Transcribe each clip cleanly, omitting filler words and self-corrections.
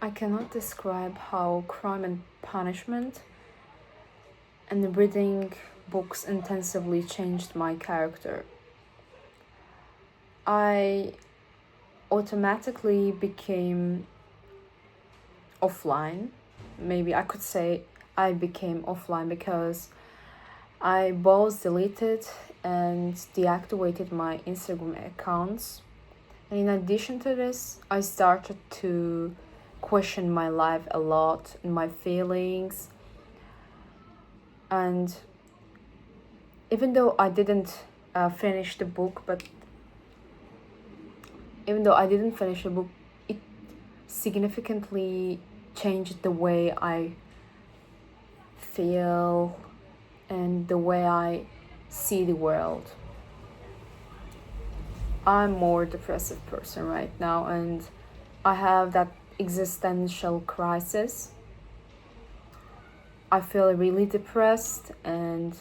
I cannot describe how Crime and Punishment and reading books intensively changed my character. I automatically became offline. Maybe I could say I became offline because I both deleted and deactivated my Instagram accounts. And in addition to this, I started to question my life a lot and my feelings. And even though I didn't finish the book, it significantly changed the way I feel and the way I see the world. I'm more depressive person right now, and I have that existential crisis. I feel really depressed, and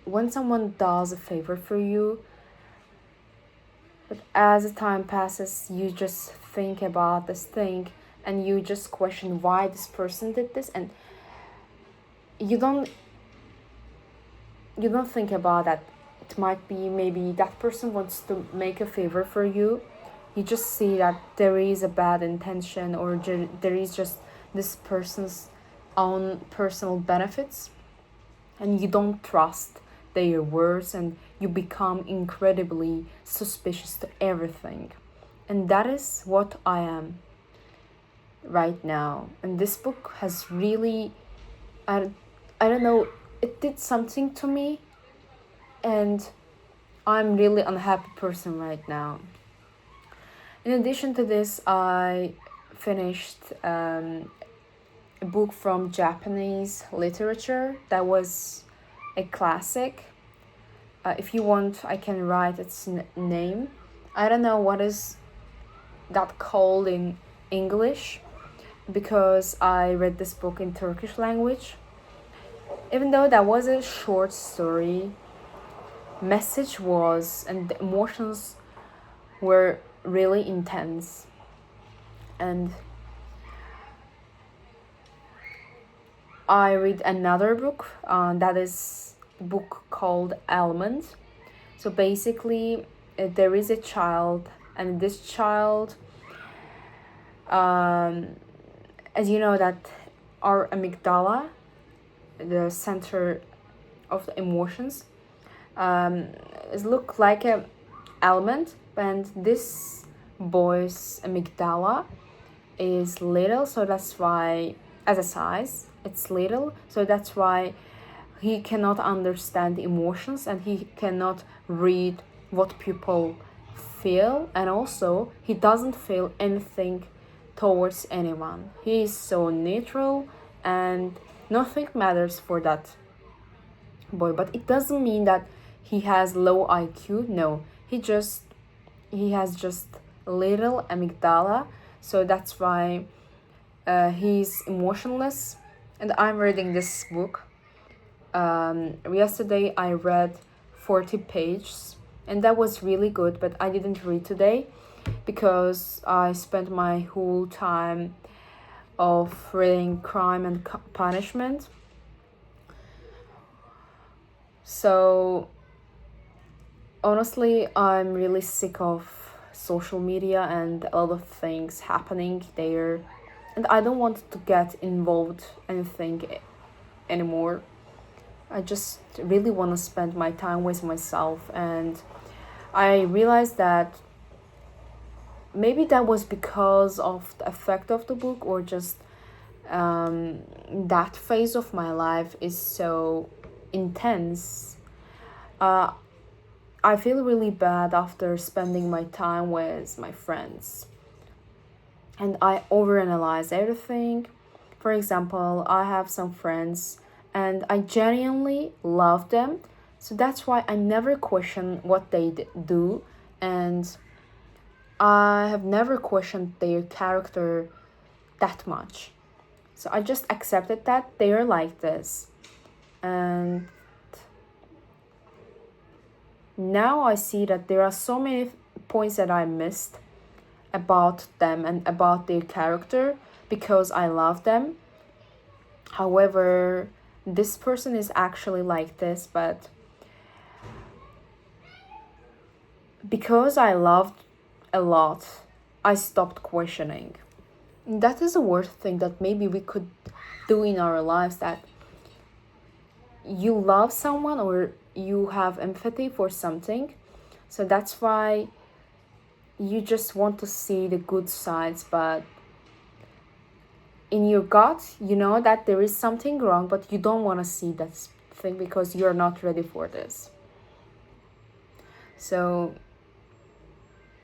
when someone does a favor for you, but as the time passes, you just think about this thing and you just question why this person did this, and you don't think about that it might be maybe that person wants to make a favor for you. You just see that there is a bad intention, or there is just this person's own personal benefits, and you don't trust their words, and you become incredibly suspicious to everything. And that is what I am right now. And this book has really, I don't know, it did something to me, and I'm really unhappy person right now. In addition to this, I finished a book from Japanese literature that was a classic. If you want, I can write its name. I don't know what is that called in English, because I read this book in Turkish language. Even though that was a short story, message was, and the emotions were really intense. And I read another book that is a book called Almond. So basically, there is a child, and this child, as you know, that our amygdala, the center of the emotions, it look like a almond, and this boy's amygdala is little, so that's why, as a size, it's little, so that's why he cannot understand the emotions, and he cannot read what people feel, and also he doesn't feel anything towards anyone. He is so neutral, and nothing matters for that boy. But it doesn't mean that he has low IQ. No, he has just little amygdala, so that's why he's emotionless. And I'm reading this book. Yesterday I read 40 pages, and that was really good, but I didn't read today because I spent my whole time of reading Crime and Punishment. So honestly, I'm really sick of social media and a lot of things happening there, and I don't want to get involved anything anymore. I just really want to spend my time with myself, and I realized that maybe that was because of the effect of the book, or just that phase of my life is so intense. I feel really bad after spending my time with my friends, and I overanalyze everything. For example, I have some friends and I genuinely love them, so that's why I never question what they do, and I have never questioned their character that much. So I just accepted that they're like this. And now I see that there are so many points that I missed. about them and about their character because I love them. However, this person is actually like this, but because I loved a lot, I stopped questioning. That is a worst thing that maybe we could do in our lives, that you love someone or you have empathy for something. So that's why you just want to see the good sides, but in your gut, you know that there is something wrong, but you don't want to see that thing because you're not ready for this. So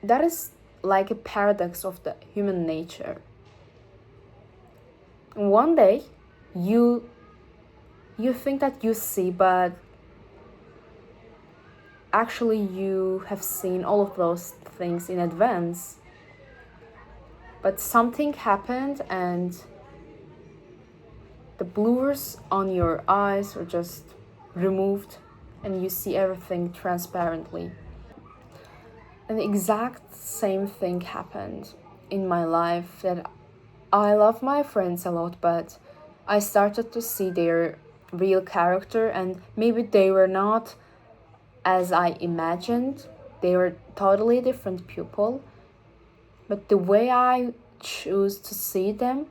that is like a paradox of the human nature. One day you think that you see, but actually you have seen all of those things in advance. But something happened and the blurs on your eyes are just removed and you see everything transparently. And the exact same thing happened in my life, that I love my friends a lot, but I started to see their real character, and maybe they were not as I imagined. They were totally different people, but the way I choose to see them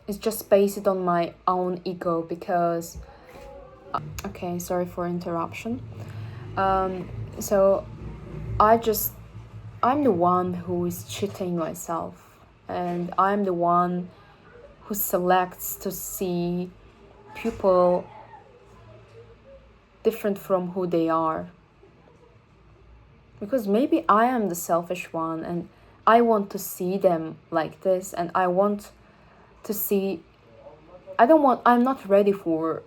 is just based on my own ego, because okay, sorry for interruption. So I'm the one who is cheating myself, and I'm the one who selects to see people different from who they are. Because maybe I am the selfish one and I want to see them like this, and I want to see, I'm not ready for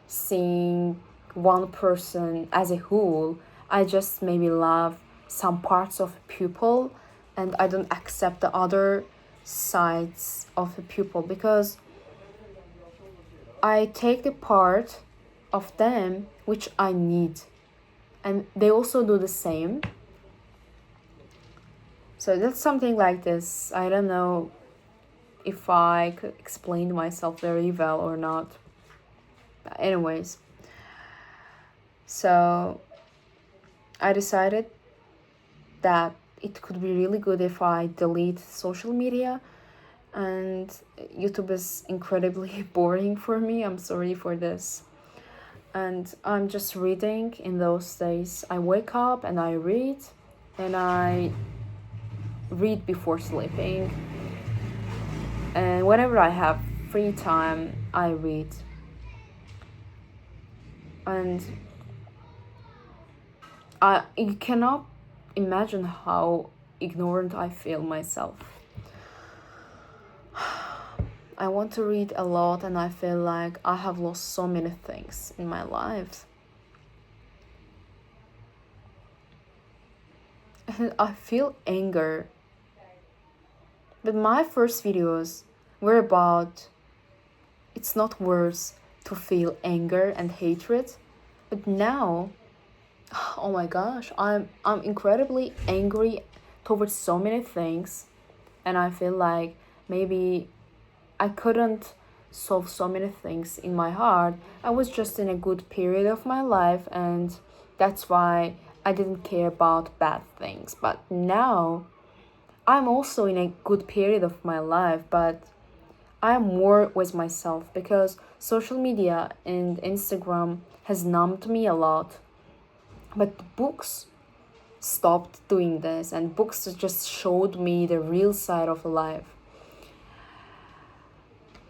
seeing one person as a whole. I just maybe love some parts of a pupil and I don't accept the other sides of a pupil, because I take the part of them which I need, and they also do the same. So that's something like this. I don't know if I could explain myself very well or not. Anyways, so I decided that it could be really good if I delete social media, and YouTube is incredibly boring for me. I'm sorry for this. And I'm just reading in those days. I wake up and I read, and I read before sleeping. And whenever I have free time, I read. And you cannot imagine how ignorant I feel myself. I want to read a lot, and I feel like I have lost so many things in my life. And I feel anger. But my first videos were about it's not worth to feel anger and hatred. But now, oh my gosh, I'm incredibly angry towards so many things, and I feel like maybe I couldn't solve so many things in my heart. I was just in a good period of my life, and that's why I didn't care about bad things. But now I'm also in a good period of my life, but I am more with myself, because social media and Instagram has numbed me a lot. But the books stopped doing this, and books just showed me the real side of life.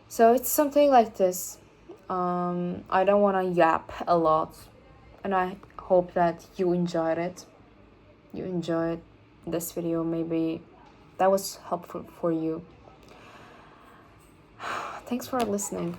So it's something like this. I don't want to yap a lot, and I hope that you enjoyed it. You enjoyed this video. Maybe that was helpful for you. Thanks for listening.